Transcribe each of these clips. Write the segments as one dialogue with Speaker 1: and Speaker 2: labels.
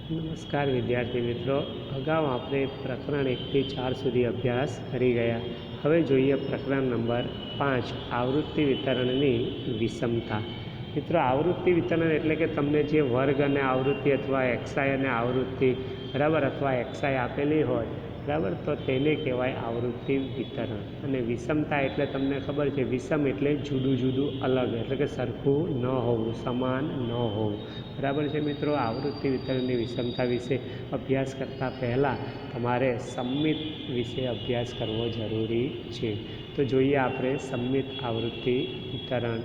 Speaker 1: નમસ્કાર વિદ્યાર્થી મિત્રો, અગાઉ આપણે પ્રકરણ 1 થી 4 સુધી અભ્યાસ કરી ગયા. હવે જોઈએ પ્રકરણ નંબર 5, આવૃત્તિ વિતરણની વિષમતા. મિત્રો, આવૃત્તિ વિતરણ એટલે કે તમને જે વર્ગ અને આવૃત્તિ અથવા એક્સઆઈ અને આવૃત્તિ બરાબર અથવા એક્સઆઈ આપેલી હોય બરાબર, તો તેને કહેવાય આવૃત્તિ વિતરણ. અને વિષમતા એટલે તમને ખબર છે, વિષમ એટલે જુદું જુદું, અલગ, એટલે કે સરખું ન હોવું, સમાન ન હોવું. બરાબર છે મિત્રો. આવૃત્તિ વિતરણની વિષમતા વિશે અભ્યાસ કરતાં પહેલાં તમારે સમમિત વિશે અભ્યાસ કરવો જરૂરી છે. તો જોઈએ આપણે સમમિત આવૃત્તિ વિતરણ.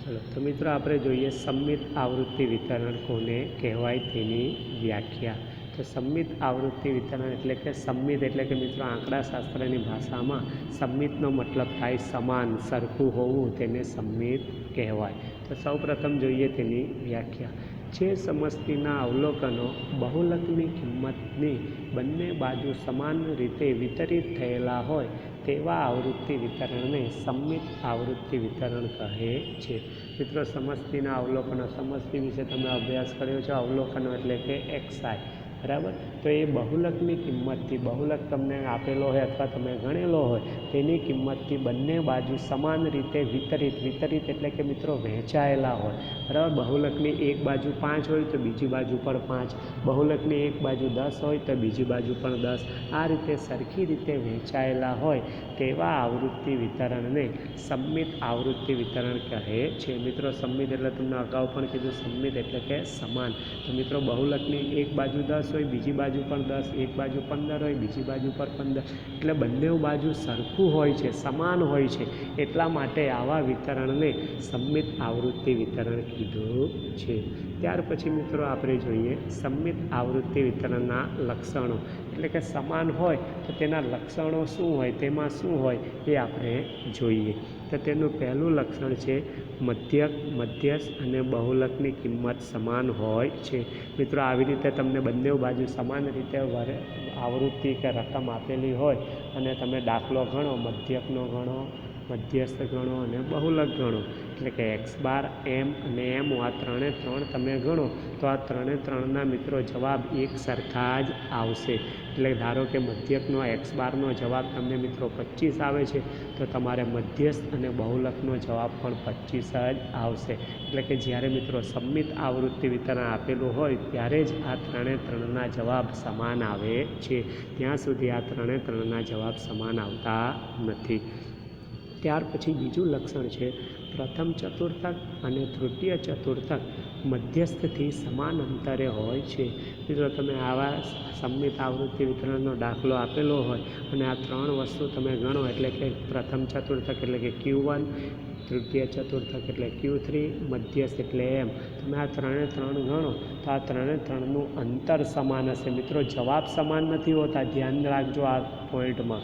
Speaker 1: ચલો તો મિત્રો, આપણે જોઈએ સમમિત આવૃત્તિ વિતરણ કોને કહેવાય તેની વ્યાખ્યા. તો સમમિત આવૃત્તિ વિતરણ એટલે કે સમમિત એટલે કે મિત્રો આંકડાશાસ્ત્રની ભાષામાં સમમિતનો મતલબ થાય સમાન, સરખું હોવું, તેને સમમિત કહેવાય. તો સૌપ્રથમ જોઈએ તેની વ્યાખ્યા. જે સમષ્ટિના અવલોકનો બહુલકની કિંમતની બંને બાજુ સમાન રીતે વિતરિત થયેલા હોય તેવા આવૃત્તિ વિતરણને સમમિત આવૃત્તિ વિતરણ કહે છે. મિત્રો, સમષ્ટિના અવલોકનો, સમષ્ટિ વિશે તમે અભ્યાસ કર્યો છે. અવલોકનો એટલે કે એક્સઆઈ, બરાબર. તો એ બહુલકની કિંમતથી, બહુલક તમને આપેલો હોય અથવા તમે ગણેલો હોય તેની કિંમતથી બંને બાજુ સમાન રીતે વિતરિત એટલે કે મિત્રો વહેંચાયેલા હોય, બરાબર. બહુલકની એક બાજુ 5 હોય તો બીજી બાજુ પણ 5, બહુલકની એક બાજુ 10 હોય તો બીજી બાજુ પણ 10, આ રીતે સરખી રીતે વહેંચાયેલા હોય તેવા આવૃત્તિ વિતરણને સમમિત આવૃત્તિ વિતરણ કહે છે. મિત્રો, સમમિત એટલે તમને અગાઉ પણ કીધું, સમમિત એટલે કે સમાન. તો મિત્રો, બહુલકની એક બાજુ 10 હોય, બીજી બાજુ પણ 10, એક બાજુ 15 હોય, બીજી બાજુ પર 15, એટલે બંને બાજુ સરખું હોય છે, સમાન હોય છે. એટલા માટે આવા વિતરણને સમમિત આવૃત્તિ વિતરણ કીધું છે. ત્યાર પછી મિત્રો આપણે જોઈએ સમમિત આવૃત્તિ વિતરણના લક્ષણો. એટલે કે સમાન હોય તો તેના લક્ષણો શું હોય, તેમાં શું હોય એ આપણે જોઈએ. તો તેનું પહેલું લક્ષણ છે મધ્યક, મધ્યસ્થ અને બહુલકની કિંમત સમાન હોય છે. મિત્રો, આવી રીતે તમને બંને બાજુ સમાન રીતે આવૃત્તિ કે રકમ આપેલી હોય અને તમે દાખલો ગણો, મધ્યકનો ગણો, મધ્યસ્થ ગણો અને બહુલક ગણો, એટલે કે એક્સ બાર, એમ અને એમ, આ 3 તમે ગણો તો આ 3ના મિત્રો જવાબ એક સરખા જ આવશે. એટલે ધારો કે મધ્યકનો એક્સ બારનો જવાબ તમને મિત્રો 25 આવે છે, તો તમારે મધ્યસ્થ અને બહુલકનો જવાબ પણ 25 જ આવશે. એટલે કે જ્યારે મિત્રો સમમિત આવૃત્તિ વિતરણ આપેલું હોય ત્યારે જ આ 3ના જવાબ સમાન આવે છે. ત્યાં સુધી આ 3ના જવાબ સમાન આવતા નથી. ત્યાર પછી બીજું લક્ષણ છે પ્રથમ ચતુર્થક અને તૃતીય ચતુર્થક મધ્યસ્થથી સમાન અંતરે હોય છે. મિત્રો, તમે આવા સમમિત આવૃત્તિ વિતરણનો દાખલો આપેલો હોય અને આ 3 વસ્તુ તમે ગણો, એટલે કે પ્રથમ ચતુર્થક એટલે કે Q1, તૃતીય ચતુર્થક એટલે Q3, મધ્યસ્થ એટલે એમ, તમે આ 3 ગણો તો આ 3નું અંતર સમાન હશે. મિત્રો, જવાબ સમાન નથી હોતા, ધ્યાન રાખજો આ પોઈન્ટમાં.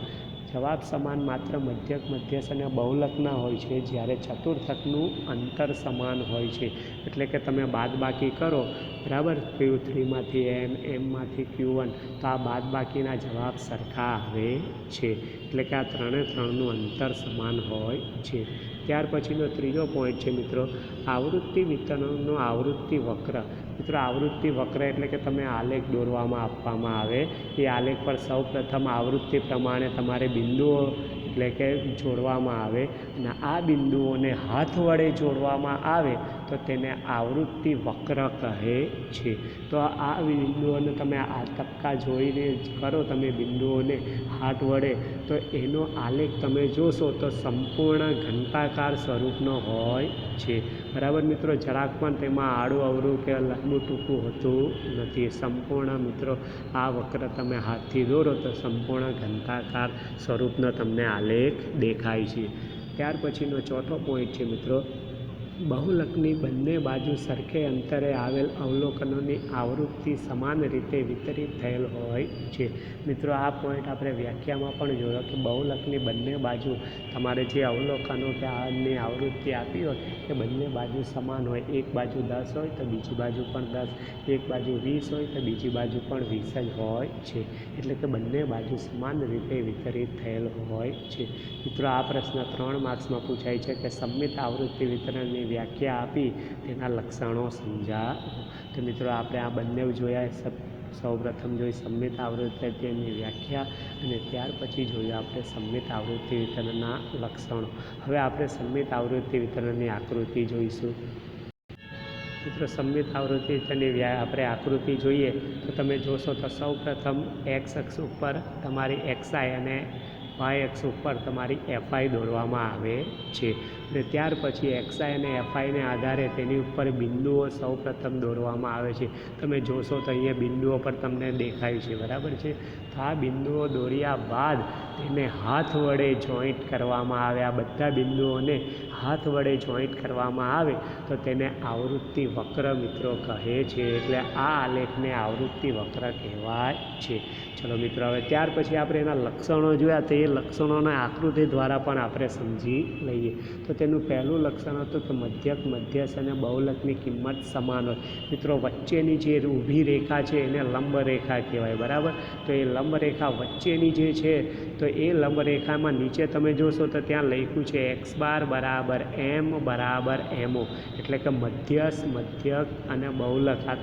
Speaker 1: જવાબ સમાન માત્ર મધ્યક, મધ્યસ્થ અને બહુલકના હોય છે, જ્યારે ચતુર્થકનું અંતર સમાન હોય છે. એટલે કે તમે બાદબાકી કરો, બરાબર, Q3માંથી એમ, એમમાંથી Q1, તો આ બાદબાકીના જવાબ સરખા આવે છે. એટલે કે આ 3નું અંતર સમાન હોય છે. ત્યાર પછીનો ત્રીજો પોઈન્ટ છે મિત્રો આવૃત્તિ વિતરણનો આવૃત્તિ વક્ર. મિત્રો, આવૃત્તિ વક્ર એટલે કે તમે આલેખ દોરવામાં આપવામાં આવે, એ આલેખ પર સૌ પ્રથમ આવૃત્તિ પ્રમાણે તમારે બિંદુઓ એટલે કે જોડવામાં આવે અને આ બિંદુઓને હાથ વડે જોડવામાં આવે તો તેને આવૃત્તિ વક્ર કહે છે. તો આ બિંદુઓને તમે આ તબક્કા જોઈને કરો તમે બિંદુઓને હાથ વડે, તો એનો આલેખ તમે જોશો તો સંપૂર્ણ ઘનતાકાર સ્વરૂપનો હોય છે. બરાબર મિત્રો, જરાક પણ તેમાં આડું અવળું કે લાંબું ટૂંકું હોતું નથી. સંપૂર્ણ મિત્રો આ વક્ર તમે હાથથી દોરો તો સંપૂર્ણ ઘનતાકાર સ્વરૂપનો તમને આલેખ દેખાય છે. ત્યાર પછીનો ચોથો પોઈન્ટ છે મિત્રો બહુલકની બંને બાજુ સરખે અંતરે આવેલ અવલોકનોની આવૃત્તિ સમાન રીતે વિતરિત થયેલ હોય છે. મિત્રો, આ પોઈન્ટ આપણે વ્યાખ્યામાં પણ જોયો કે બહુલકની બંને બાજુ તમારે જે અવલોકનો કે આની આવૃત્તિ આપી હોય એ બંને બાજુ સમાન હોય. એક બાજુ 10 હોય તો બીજી બાજુ પણ 10, એક બાજુ 20 હોય તો બીજી બાજુ પણ 20 જ હોય છે. એટલે કે બંને બાજુ સમાન રીતે વિતરિત થયેલ હોય છે. મિત્રો, આ પ્રશ્ન 3 માર્ક્સમાં પૂછાય છે કે સમમિત આવૃત્તિ વિતરણની વ્યાખ્યા આપી તેના લક્ષણો સમજાવો. તો મિત્રો આપણે આ બંને જોયા. સૌપ્રથમ જોઈ સંમિત આવૃત્તિ તેની વ્યાખ્યા અને ત્યાર પછી જોયું આપણે સંમિત આવૃત્તિ વિતરણના લક્ષણો. હવે આપણે સંમિત આવૃત્તિ વિતરણની આકૃતિ જોઈશું. મિત્રો સંમિત આવૃત્તિ વિતરણની આપણે આકૃતિ જોઈએ તો તમે જોશો તો સૌપ્રથમ એક્સ અક્ષ ઉપર તમારી એક્સઆઈ અને વાય અક્ષ ઉપર તમારી એફઆઈ દોરવામાં આવે છે અને ત્યાર પછી એક્સઆઈ અને એફઆઈને આધારે તેની ઉપર બિંદુઓ સૌપ્રથમ દોરવામાં આવે છે. તમે જોશો તો અહીંયા બિંદુઓ પર તમને દેખાય છે, બરાબર છે. તો આ બિંદુઓ દોર્યા બાદ તેને હાથ વડે જોઈન્ટ કરવામાં આવે. આ બધા બિંદુઓને હાથ વડે જોઈન્ટ કરવામાં આવે તો તેને આવૃત્તિ વક્ર મિત્રો કહે છે. એટલે આ આલેખને આવૃત્તિ વક્ર કહેવાય છે. ચલો મિત્રો, હવે ત્યાર પછી આપણે એના લક્ષણો જોયા તો એ લક્ષણોના આકૃતિ દ્વારા પણ આપણે સમજી લઈએ. તો તેનું પહેલું લક્ષણ હતું કે મધ્યક, મધ્યસ્થ અને બહુલકની કિંમત સમાન હોય. મિત્રો વચ્ચેની જે ઊભી રેખા છે એને લંબ રેખા કહેવાય, બરાબર. તો એ લંબ રેખા વચ્ચેની જે છે તો એ લંબ રેખામાં નીચે તમે જોશો તો ત્યાં લખ્યું છે એક્સ બાર બરાબર એમ બરાબર એમઓ, એટલે કે મધ્યસ્થ, મધ્યક અને બહુલક આ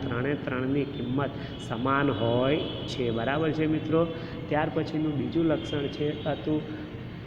Speaker 1: ત્રણની કિંમત સમાન હોય છે, બરાબર છે મિત્રો. ત્યાર પછીનું બીજું લક્ષણ હતું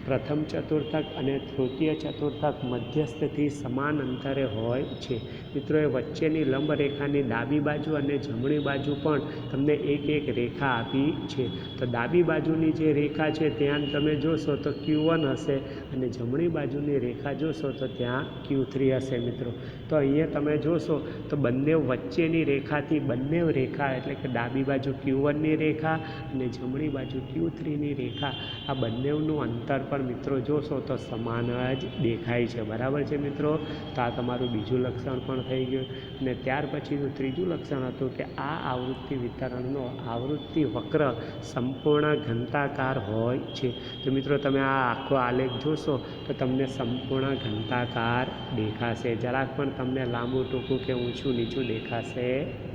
Speaker 1: પ્રથમ ચતુર્થક અને તૃતીય ચતુર્થક મધ્યસ્થથી સમાન અંતરે હોય છે. મિત્રો એ વચ્ચેની લંબ રેખાની ડાબી બાજુ અને જમણી બાજુ પણ તમને એક એક રેખા આપી છે. તો ડાબી બાજુની જે રેખા છે ત્યાં તમે જોશો તો Q1 હશે અને જમણી બાજુની રેખા જોશો તો ત્યાં Q3 હશે મિત્રો. તો અહીંયા તમે જોશો તો બંને વચ્ચેની રેખાથી બંને રેખા એટલે કે ડાબી બાજુ Q1ની રેખા અને જમણી બાજુ Q3ની રેખા આ બંનેનું અંતર પણ મિત્રો જોશો તો સમાન જ દેખાય છે, બરાબર છે મિત્રો. તો આ તમારું બીજું લક્ષણ પણ થઈ ગયું. અને ત્યાર પછીનું ત્રીજું લક્ષણ હતું કે આ આવૃત્તિ વિતરણનો આવૃત્તિ વક્ર સંપૂર્ણ ઘનતાકાર હોય છે. તો મિત્રો તમે આ આખો આલેખ જોશો તો તમને સંપૂર્ણ ઘનતાકાર દેખાશે, જરાક પણ તમને લાંબુ ટૂંકું કે ઊંચું નીચું દેખાશે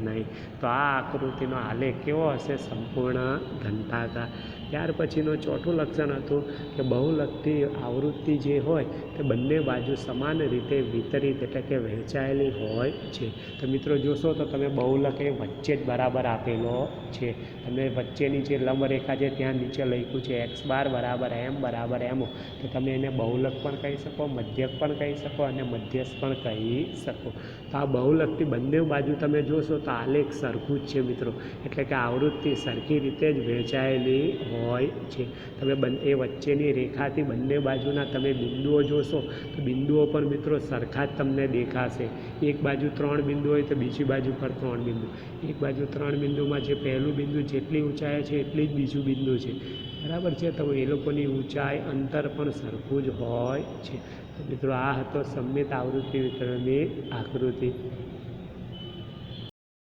Speaker 1: નહીં. તો આ આકૃતિનો આલેખ કેવો હશે? સંપૂર્ણ ઘનતાકાર. ત્યાર પછીનું ચોથું લક્ષણ હતું કે બહુલકની આવૃત્તિ જે હોય તે બંને બાજુ સમાન રીતે વિતરિત એટલે કે વહેંચાયેલી હોય છે. તો મિત્રો જોશો તો તમે બહુલક એ વચ્ચે જ બરાબર આપેલો છે. તમે વચ્ચેની જે લંબરેખા છે ત્યાં નીચે લખ્યું છે એક્સ બાર બરાબર એમ બરાબર એમઓ. તો તમે એને બહુલક પણ કહી શકો, મધ્યક પણ કહી શકો અને મધ્યસ્થ પણ કહી શકો. તો આ બહુલકની બંને બાજુ તમે જોશો તો આલેખ સરખું જ છે મિત્રો, એટલે કે આવૃત્તિ સરખી રીતે જ વહેંચાયેલી હોય છે. તમે એ વચ્ચેની રેખાથી બંને બાજુના તમે બિંદુઓ જોશો તો બિંદુઓ પણ મિત્રો સરખા જ તમને દેખાશે. એક બાજુ 3 બિંદુ હોય તો બીજી બાજુ પર 3 બિંદુ. એક બાજુ 3 બિંદુમાં જે પહેલું બિંદુ જેટલી ઊંચાઈ છે એટલી જ બીજું બિંદુ છે, બરાબર છે. તો એ લોકોની ઊંચાઈ અંતર પણ સરખું જ હોય છે. તો મિત્રો આ હતો સંમિત આવૃત્તિ વિતરણની આકૃતિ.